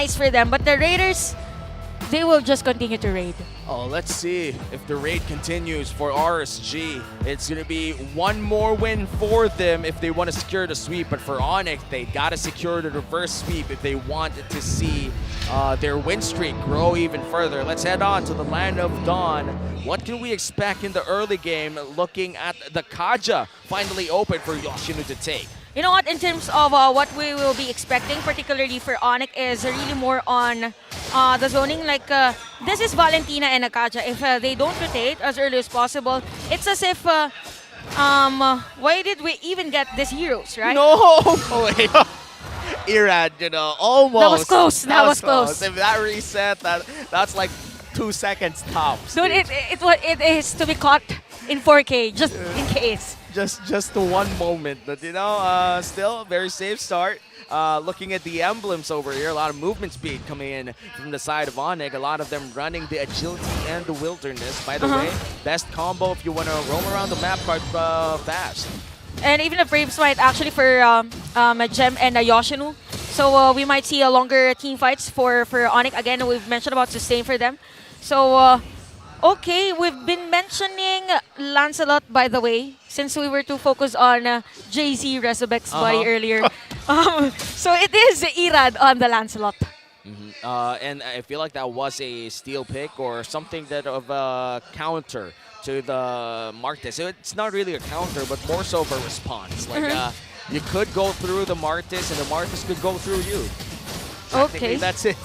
nice for them. But the Raiders, they will just continue to raid. Oh, let's see if the raid continues for RSG. It's going to be one more win for them if they want to secure the sweep. But for ONIC, they got to secure the reverse sweep if they want to see their win streak grow even further. Let's head on to the Land of Dawn. What can we expect in the early game looking at the Kaja finally open for Yoshino to take? You know what, in terms of what we will be expecting, particularly for ONIC, is really more on the zoning. Like, this is Valentina and Akaja. If they don't rotate as early as possible, it's as if, why did we even get these heroes, right? No! Oh, wait. Irad, you know, almost. That was close. That was close. If that reset, that's like 2 seconds tops. Dude, it is to be caught in 4K, just in case. Just the one moment, but you know, still a very safe start. Looking at the emblems over here, a lot of movement speed coming in from the side of ONIC. A lot of them running the agility and the wilderness. By the way, best combo if you want to roam around the map quite fast. And even a Brave Smite actually for Gem and Yoshino. So we might see a longer team fights for ONIC. Again, we've mentioned about sustain for them. So okay, we've been mentioning Lancelot, by the way, since we were too focused on JZ Resobek's body earlier. So it is Irad on the Lancelot. And I feel like that was a steal pick or something that of a counter to the Martis. It's not really a counter, but more so of a response. Like you could go through the Martis, and the Martis could go through you. Okay, that's it.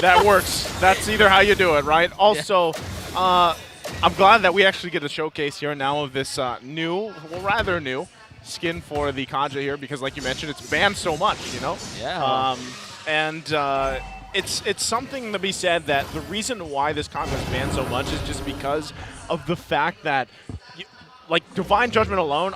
That works. That's either how you do it, right? Also, I'm glad that we actually get a showcase here now of this new, well, rather new skin for the Kaja here, because like you mentioned, it's banned so much, you know? Yeah. It's something to be said that the reason why this Kaja is banned so much is just because of the fact that, like, Divine Judgment alone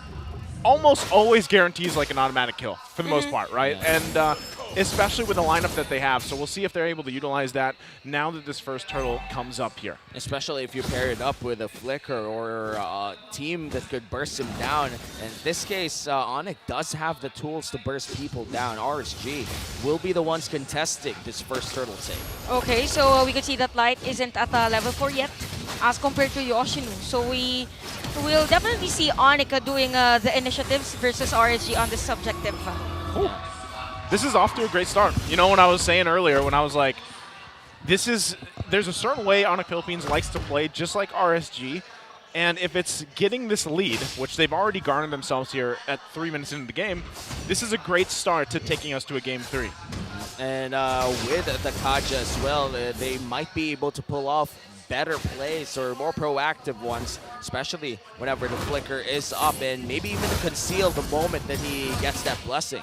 almost always guarantees like an automatic kill for the most part, right? Yeah. And especially with the lineup that they have. So we'll see if they're able to utilize that now that this first turtle comes up here. Especially if you pair it up with a Flicker or a team that could burst him down. In this case, ONIC does have the tools to burst people down. RSG will be the ones contesting this first turtle take. Okay, so we can see that Light isn't at level 4 yet as compared to Yoshino. So we will definitely see ONIC doing the initiatives versus RSG on this subjective. This is off to a great start. You know, when I was saying earlier, when I was like, there's a certain way ONIC Philippines likes to play, just like RSG. And if it's getting this lead, which they've already garnered themselves here at 3 minutes into the game, this is a great start to taking us to a game 3. And with the Kaja as well, they might be able to pull off better plays or more proactive ones, especially whenever the Flicker is up, and maybe even to conceal the moment that he gets that blessing.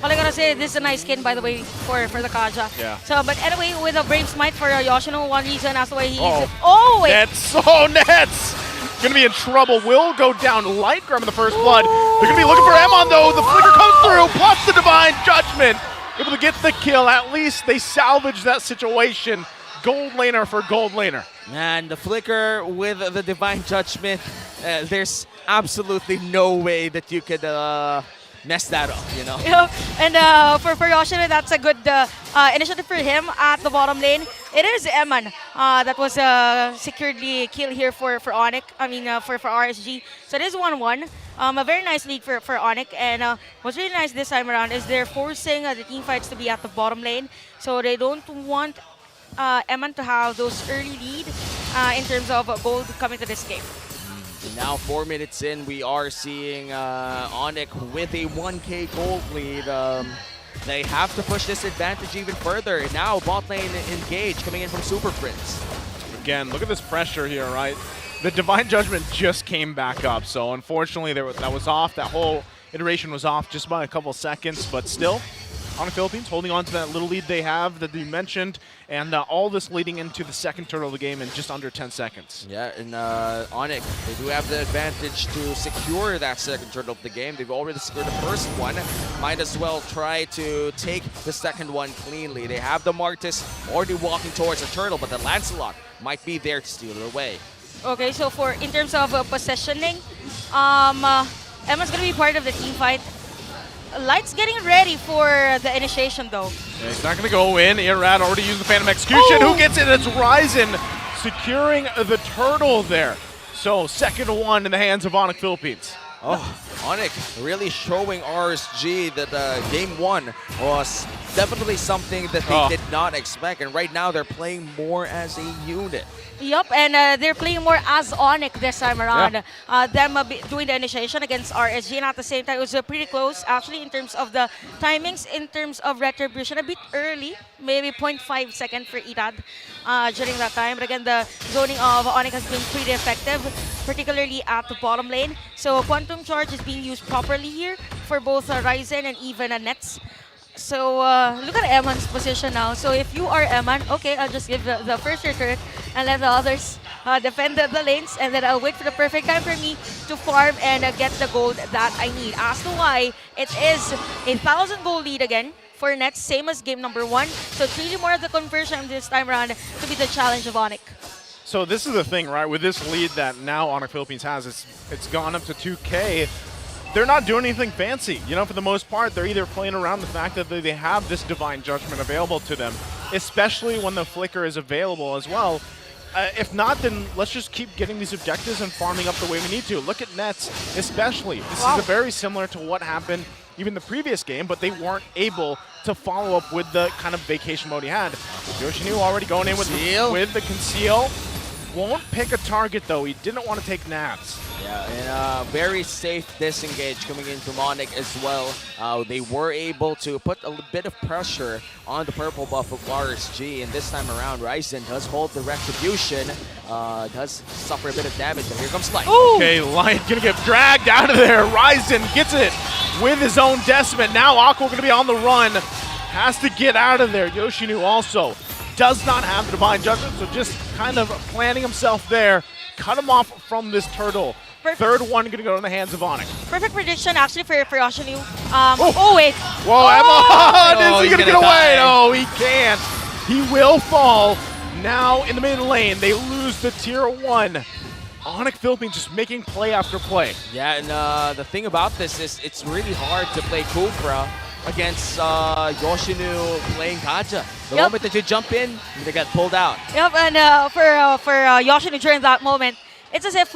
All I gotta say, this is a nice skin, by the way, for the Kaja. Yeah. So, but anyway, with a Brave Smite for Yoshino, one reason as to why he's... wait! Nets! Oh, Nets! Gonna be in trouble. Will go down light grabbing the first blood. They're gonna be looking for Emon though. The Flicker comes through, plus the Divine Judgment. Able to get the kill. At least they salvage that situation. Gold laner for gold laner. Man, the Flicker with the Divine Judgment, there's absolutely no way that you could mess that up, you know? And for Yoshino, that's a good initiative for him at the bottom lane. It is Eman that was secured the kill here for ONIC, for RSG. So it is 1-1. A very nice lead for ONIC. And what's really nice this time around is they're forcing the team fights to be at the bottom lane. So they don't want Eman to have those early lead in terms of gold coming to this game. And now 4 minutes in, we are seeing ONIC with a 1K gold lead. They have to push this advantage even further. And now bot lane engage coming in from Super Prince. Again, look at this pressure here, right? The Divine Judgment just came back up, so unfortunately that was off. That whole iteration was off just by a couple seconds, but still, ONIC Philippines holding on to that little lead they have that you mentioned, and all this leading into the second turtle of the game in just under 10 seconds. Yeah, and ONIC, they do have the advantage to secure that second turtle of the game. They've already secured the first one. Might as well try to take the second one cleanly. They have the Martis already walking towards the turtle, but the Lancelot might be there to steal it away. Okay, so in terms of positioning, Emma's going to be part of the team fight. Light's getting ready for the initiation though. Yeah, he's not going to go in. Irad already used the Phantom Execution. Oh! Who gets it? It's Ryzen securing the turtle there. So second one in the hands of ONIC Philippines. Oh, ONIC really showing RSG that game one was definitely something that they did not expect. And right now they're playing more as a unit. Yup, and they're playing more as ONIC this time around. Them doing the initiation against RSG, and at the same time, it was pretty close actually in terms of the timings, in terms of retribution, a bit early, maybe 0.5 second for Irad during that time. But again, the zoning of ONIC has been pretty effective, particularly at the bottom lane. So Quantum Charge is being used properly here for both Ryzen and even Nets. So look at Eman's position now. So if you are Eman, okay, I'll just give the first turret and let the others defend the lanes, and then I'll wait for the perfect time for me to farm and get the gold that I need. As to why, it is a 1,000 gold lead again for Nets, same as game number 1. So it's really more of the conversion this time around to be the challenge of ONIC. So this is the thing, right? With this lead that now ONIC Philippines has, it's gone up to 2K. They're not doing anything fancy. You know, for the most part, they're either playing around the fact that they have this Divine Judgment available to them, especially when the Flicker is available as well. If not, then let's just keep getting these objectives and farming up the way we need to. Look at Nets, especially. This is very similar to what happened even the previous game, but they weren't able to follow up with the kind of vacation mode he had. Yoshinu already going in with the conceal. Won't pick a target, though. He didn't want to take Nats. Yeah, and very safe disengage coming in from ONIC as well. They were able to put a bit of pressure on the purple buff of RSG, and this time around, Ryzen does hold the retribution, does suffer a bit of damage, but here comes Light. Ooh. Okay, Light gonna get dragged out of there. Ryzen gets it with his own Decimate. Now Aqua gonna be on the run. Has to get out of there. Yoshinu also does not have Divine Judgment, so just kind of planning himself there. Cut him off from this turtle. Third one going to go in the hands of ONIC. Perfect prediction actually for Yoshinu. Oh wait. Whoa, Emma! Is he going to get away? No, he can't. He will fall. Now in the mid lane, they lose the tier 1. ONIC Philippines just making play after play. Yeah, and the thing about this is it's really hard to play Kufra against Yoshinu playing Kaja. The moment that you jump in, they get pulled out. Yep, and for Yoshinu during that moment, it's as if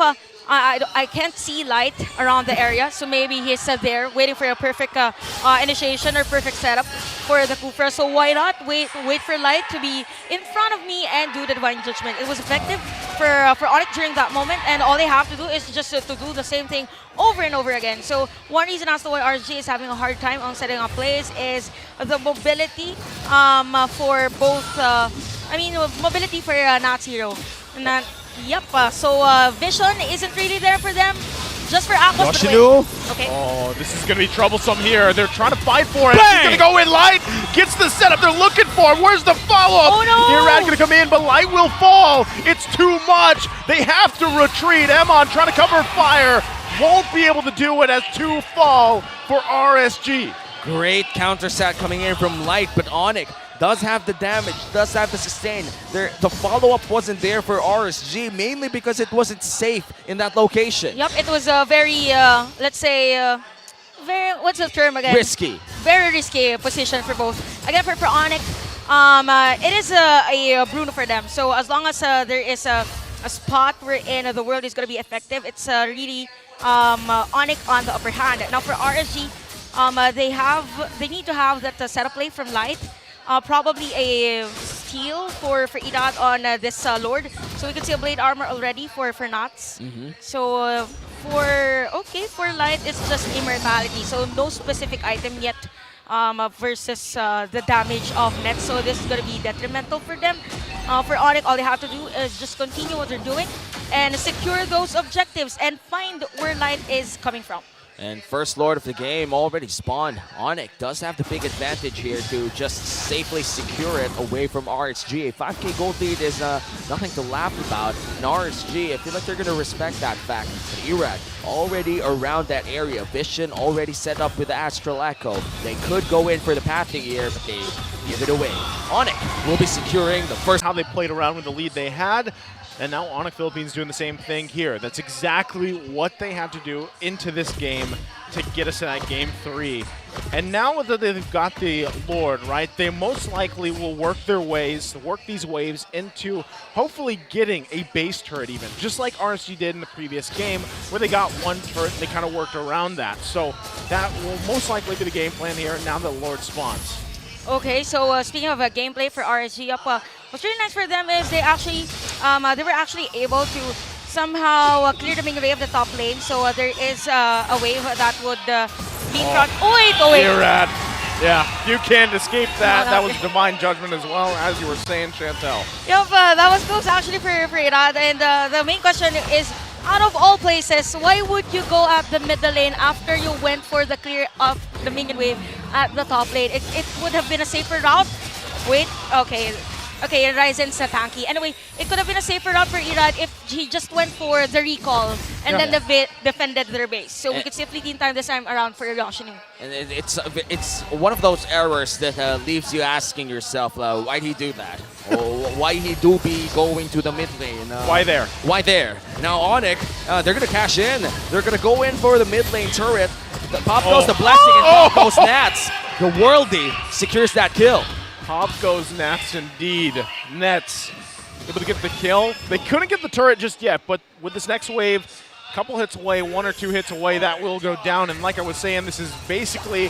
I can't see Light around the area, so maybe he's there waiting for a perfect initiation or perfect setup for the Kufra. So why not wait for Light to be in front of me and do the Divine Judgment? It was effective for ONIC during that moment, and all they have to do is just to do the same thing over and over again. So one reason as to why RSG is having a hard time on setting up plays is the mobility for both, mobility for Nats Hero. And yep, so vision isn't really there for them, just for Aqua's. Yoshinu. Okay. Oh, this is going to be troublesome here. They're trying to fight for it. He's going to go in. Light gets the setup they're looking for. Where's the follow-up? Oh no! Irad going to come in, but Light will fall. It's too much. They have to retreat. Emon trying to cover fire. Won't be able to do it as 2 fall for RSG. Great counter set coming in from Light, but ONIC does have the damage, does have the sustain. The follow-up wasn't there for RSG, mainly because it wasn't safe in that location. Yep, it was a very, let's say, very, what's the term again? Risky. Very risky position for both. Again, for ONIC, it is a Bruno for them. So as long as there is a spot wherein the world is going to be effective, it's really ONIC on the upper hand. Now for RSG, they need to have that setup play from Light. Probably a steal for Irad on this Lord. So we can see a Blade Armor already for Nats. So for Light, it's just Immortality. So no specific item yet versus the damage of Nets. So this is going to be detrimental for them. For ONIC, all they have to do is just continue what they're doing and secure those objectives and find where Light is coming from. And first Lord of the game already spawned. ONIC does have the big advantage here to just safely secure it away from RSG. A 5k gold lead is nothing to laugh about. And RSG, I feel like they're going to respect that fact. But Irad already around that area. Vision already set up with the Astral Echo. They could go in for the pathing here, but they give it away. ONIC will be securing the first. How they played around with the lead they had. And now ONIC Philippines doing the same thing here. That's exactly what they have to do into this game to get us to that game 3. And now that they've got the Lord, right, they most likely will work these waves into hopefully getting a base turret even, just like RSG did in the previous game where they got one turret and they kind of worked around that. So that will most likely be the game plan here now that Lord spawns. Okay, so speaking of gameplay for RSG, what's really nice for them is they were actually able to somehow clear the main wave of the top lane. So there is a wave that would be in front. Oh wait! Irad. Yeah, you can't escape that. That was Divine Judgment as well, as you were saying, Chantel. Yep, that was close actually for Irad. And the main question is, out of all places, why would you go at the middle lane after you went for the clear of the minion wave at the top lane? It would have been a safer route. Wait, okay, Ryzen's tanky. Anyway, it could have been a safer route for Irad if he just went for the recall and then defended their base. So we could safely team time this time around for Yoshinu. And it's one of those errors that leaves you asking yourself, why did he do that? Or why he do be going to the mid lane? Why there? Why there? Now ONIC, they're gonna cash in. They're gonna go in for the mid lane turret. The pop goes the blessing and pop goes Nats. The Worldy secures that kill. Pop goes Nats indeed. Nets able to get the kill. They couldn't get the turret just yet, but with this next wave, a couple hits away, 1 or 2 hits away, that will go down. And like I was saying, this is basically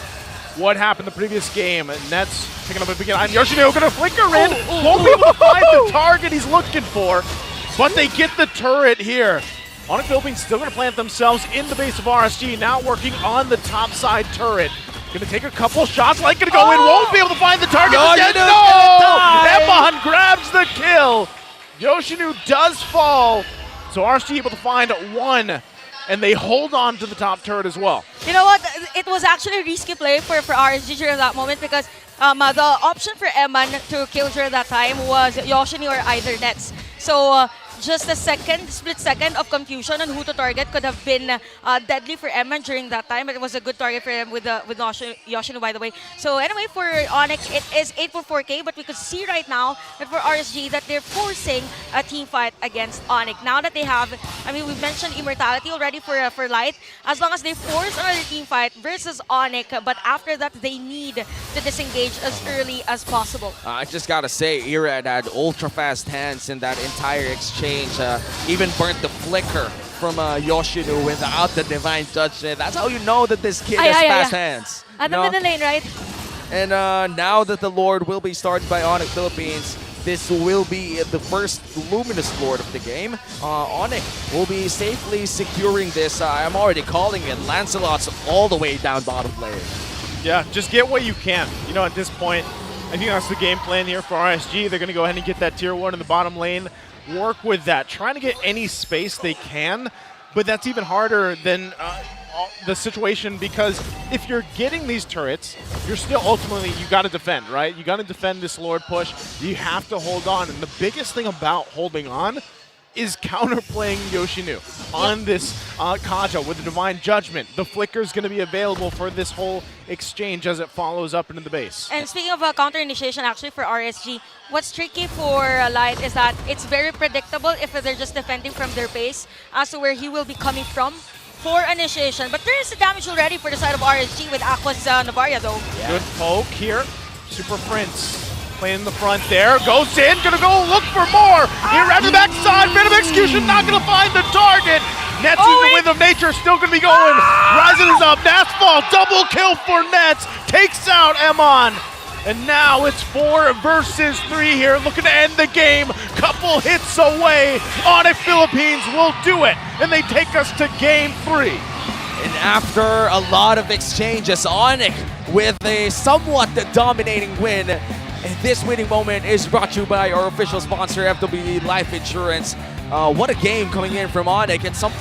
what happened the previous game. And Nets picking up a big line. Yoshino gonna flicker in. Won't be able to find the target he's looking for, but they get the turret here. ONIC Philippines still gonna plant themselves in the base of RSG, now working on the top side turret. Gonna take a couple shots, like gonna go in, won't be able to find the target. Emon grabs the kill. Yoshinu does fall, so RSG able to find 1, and they hold on to the top turret as well. You know what? It was actually a risky play for RSG during that moment because the option for Eman to kill during that time was Yoshinu or either Nets. So just a split second of confusion on who to target could have been deadly for Eman during that time. It was a good target for him with Yoshino, by the way. So anyway, for ONIC, it is 8 for 4K, but we could see right now that for RSG that they're forcing a team fight against ONIC. Now that they have, I mean, we've mentioned immortality already for Light. As long as they force another team fight versus ONIC, but after that, they need to disengage as early as possible. I just gotta say, Irad had ultra fast hands in that entire exchange. Even burnt the flicker from Yoshino without the Divine Judgment. That's how you know that this kid has fast hands. At the middle lane, right? And now that the Lord will be started by ONIC Philippines, this will be the first Luminous Lord of the game. ONIC will be safely securing this. I'm already calling it. Lancelot's all the way down bottom lane. Yeah, just get what you can. You know, at this point, I think that's the game plan here for RSG. They're going to go ahead and get that tier 1 in the bottom lane. Work with that, trying to get any space they can, but that's even harder than the situation because if you're getting these turrets, you're still ultimately, you got to defend, right? You got to defend this Lord push. You have to hold on, and the biggest thing about holding on is counterplaying Yoshinu on this Kaja with the Divine Judgment. The flicker is going to be available for this whole exchange as it follows up into the base. And speaking of counter initiation, actually for RSG, what's tricky for Light is that it's very predictable if they're just defending from their base as to where he will be coming from for initiation. But there is the damage already for the side of RSG with Aqua's Navaria though. Yeah. Good poke here. Super Prince playing in the front there. Goes in, gonna go look for more. Here at the backside, bit of execution, not gonna find the target. Nets even with of nature, still gonna be going. Ryzen is up, Nats fall, double kill for Nets. Takes out Emon. And now it's 4 versus 3 here, looking to end the game. Couple hits away. ONIC Philippines will do it, and they take us to game 3. And after a lot of exchanges, ONIC with a somewhat dominating win. And this winning moment is brought to you by our official sponsor, FWE Life Insurance. What a game coming in from ONIC, and something